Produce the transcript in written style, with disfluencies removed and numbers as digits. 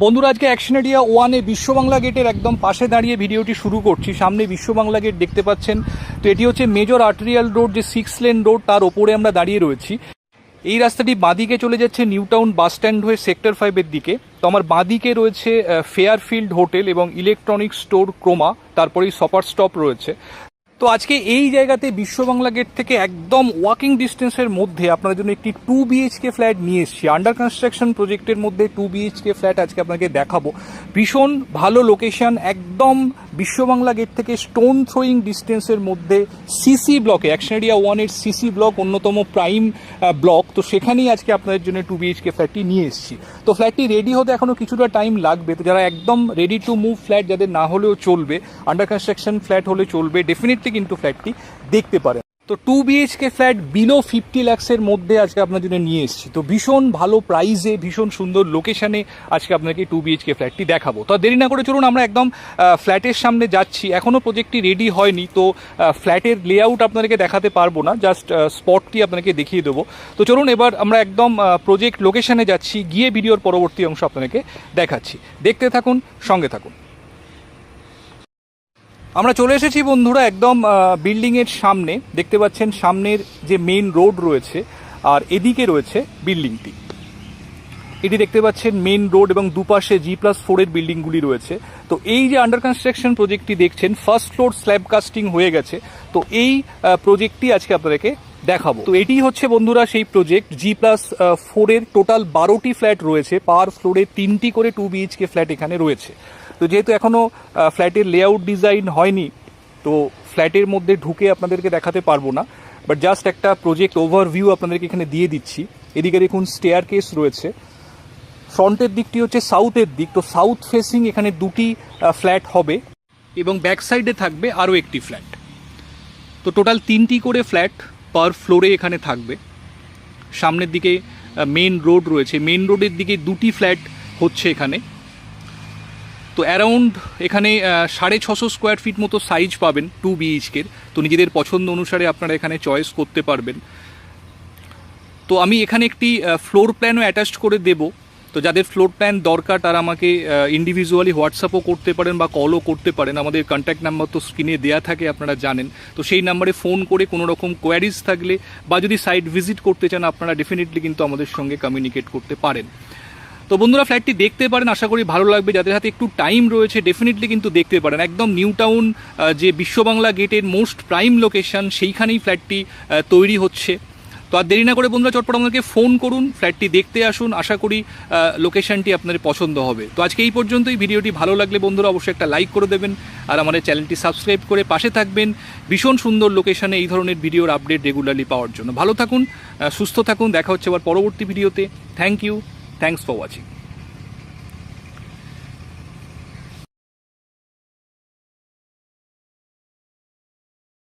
বন্ধুরা আজকে action area 1-এ বিশ্ব বাংলা গেটের একদম পাশে দাঁড়িয়ে ভিডিওটি শুরু করছি। সামনে বিশ্ব বাংলা গেট দেখতে পাচ্ছেন। তো এটি হচ্ছে মেজর আর্টেরিয়াল রোড, যে 6 লেন রোড, তার ওপরে আমরা দাঁড়িয়ে রয়েছি। এই রাস্তাটি বাঁদিকে চলে যাচ্ছে নিউ টাউন বাস স্ট্যান্ড হয়ে সেক্টর 5-এর দিকে। তো আমার বাঁদিকে রয়েছে ফেয়ারফিল্ড হোটেল এবং ইলেকট্রনিক্স স্টোর ক্রোমা, তারপরেই সপার স্টপ রয়েছে। তো আজকে এই জায়গাতে বিশ্ব বাংলা গেট থেকে একদম ওয়াকিং ডিস্টেন্সের মধ্যে আপনাদের জন্য একটি 2 BHK ফ্ল্যাট নিয়ে এসেছি। আন্ডার কনস্ট্রাকশন প্রজেক্টের মধ্যে 2 BHK ফ্ল্যাট আজকে আপনাকে দেখাবো। ভীষণ ভালো লোকেশন, একদম বিশ্ব বাংলা গেট থেকে স্টোন থ্রোয়িং ডিস্টেন্সের মধ্যে সিসি ব্লকে, অ্যাকশন এরিয়া 1-এর সিসি ব্লক অন্যতম প্রাইম ব্লক। তো সেখানেই আজকে আপনাদের জন্য 2 BHK ফ্ল্যাটটি নিয়ে এসেছি। তো ফ্ল্যাটটি রেডি হতে এখনও কিছুটা টাইম লাগবে। তো যারা একদম রেডি টু মুভ ফ্ল্যাট, যাদের না হলেও চলবে, আন্ডার কনস্ট্রাকশন ফ্ল্যাট হলে চলবে, ডেফিনেটলি কিন্তু ফ্ল্যাটটি দেখতে পারেন। তো 2 BHK ফ্ল্যাট বিলো 50 লাখসের মধ্যে আজকে আপনার জন্য নিয়ে এসেছি। তো ভীষণ ভালো প্রাইসে, ভীষণ সুন্দর লোকেশনে আজকে আপনাকে 2 BHK ফ্ল্যাটটি দেখাবো। তো দেরি না করে চলুন আমরা একদম ফ্ল্যাটের সামনে যাচ্ছি। এখনও প্রজেক্টটি রেডি হয়নি, তো ফ্ল্যাটের লেআউট আপনাদেরকে দেখাতে পারবো না, জাস্ট স্পটটি আপনাকে দেখিয়ে দেবো। তো চলুন এবার আমরা একদম প্রজেক্ট লোকেশনে যাচ্ছি, গিয়ে ভিডিওর পরবর্তী অংশ আপনাকে দেখাচ্ছি। দেখতে থাকুন, সঙ্গে থাকুন। আমরা চলে এসেছি বন্ধুরা একদম বিল্ডিংয়ের সামনে। দেখতে পাচ্ছেন সামনের যে মেইন রোড রয়েছে, আর এদিকে রয়েছে বিল্ডিংটি। এটি দেখতে পাচ্ছেন মেইন রোড এবং দুপাশে G+4-এর বিল্ডিংগুলি রয়েছে। তো এই যে আন্ডার কনস্ট্রাকশন প্রজেক্টটি দেখছেন, ফার্স্ট ফ্লোর স্ল্যাব কাস্টিং হয়ে গেছে। তো এই প্রজেক্টটি আজকে আপনাদেরকে দেখাবো। তো এটি হচ্ছে বন্ধুরা সেই প্রজেক্ট। G+4-এর টোটাল 12টি ফ্ল্যাট রয়েছে, পার ফ্লোরে 3টি করে 2 BHK ফ্ল্যাট এখানে রয়েছে। তো যেহেতু এখনও ফ্ল্যাটের লেআউট ডিজাইন হয়নি, তো ফ্ল্যাটের মধ্যে ঢুকে আপনাদেরকে দেখাতে পারবো না, বাট জাস্ট একটা প্রজেক্ট ওভারভিউ আপনাদেরকে এখানে দিয়ে দিচ্ছি। এদিকে দেখুন স্টেয়ার কেস রয়েছে। ফ্রন্টের দিকটি হচ্ছে সাউথের দিক, তো সাউথ ফেসিং এখানে 2টি ফ্ল্যাট হবে এবং ব্যাক সাইডে থাকবে আরও একটি ফ্ল্যাট। তো টোটাল 3টি করে ফ্ল্যাট পার ফ্লোরে এখানে থাকবে। সামনের দিকে মেন রোড রয়েছে, মেন রোডের দিকে 2টি ফ্ল্যাট হচ্ছে এখানে। তো অ্যারাউন্ড এখানে 650 স্কোয়ার ফিট মতো সাইজ পাবেন 2 BHK-র। তো নিজেদের পছন্দ অনুসারে আপনারা এখানে চয়েস করতে পারবেন। তো আমি এখানে একটি ফ্লোর প্ল্যানও অ্যাটাচড করে দেব। তো যাদের ফ্লোর প্ল্যান দরকার তারা আমাকে ইন্ডিভিজুয়ালি হোয়াটসঅ্যাপও করতে পারেন বা কলও করতে পারেন। আমাদের কন্ট্যাক্ট নাম্বার তো স্ক্রিনে দেওয়া থাকে, আপনারা জানেন। তো সেই নাম্বারে ফোন করে কোনো রকম কোয়ারিজ থাকলে বা যদি সাইট ভিজিট করতে চান, আপনারা ডেফিনেটলি কিন্তু আমাদের সঙ্গে কমিউনিকেট করতে পারেন। তো বন্ধুরা ফ্ল্যাটটি দেখতে পারেন, আশা করি ভালো লাগবে। যাদের হাতে একটু টাইম রয়েছে ডেফিনেটলি কিন্তু দেখতে পারেন। একদম নিউ টাউন যে বিশ্ব বাংলা গেটের মোস্ট প্রাইম লোকেশন, সেইখানেই ফ্ল্যাটটি তৈরি হচ্ছে। তো আর দেরি না করে বন্ধুরা চটপট আমাদেরকে ফোন করুন, ফ্ল্যাটটি দেখতে আসুন। আশা করি লোকেশনটি আপনাদের পছন্দ হবে। তো আজকে এই পর্যন্তই। ভিডিওটি ভালো লাগলে বন্ধুরা অবশ্যই একটা লাইক করে দেবেন, আর আমাদের চ্যানেলটি সাবস্ক্রাইব করে পাশে থাকবেন ভীষণ সুন্দর লোকেশনে এই ধরনের ভিডিওর আপডেট রেগুলারলি পাওয়ার জন্য। ভালো থাকুন, সুস্থ থাকুন। দেখা হচ্ছে আবার পরবর্তী ভিডিওতে। Thank you, thanks for watching.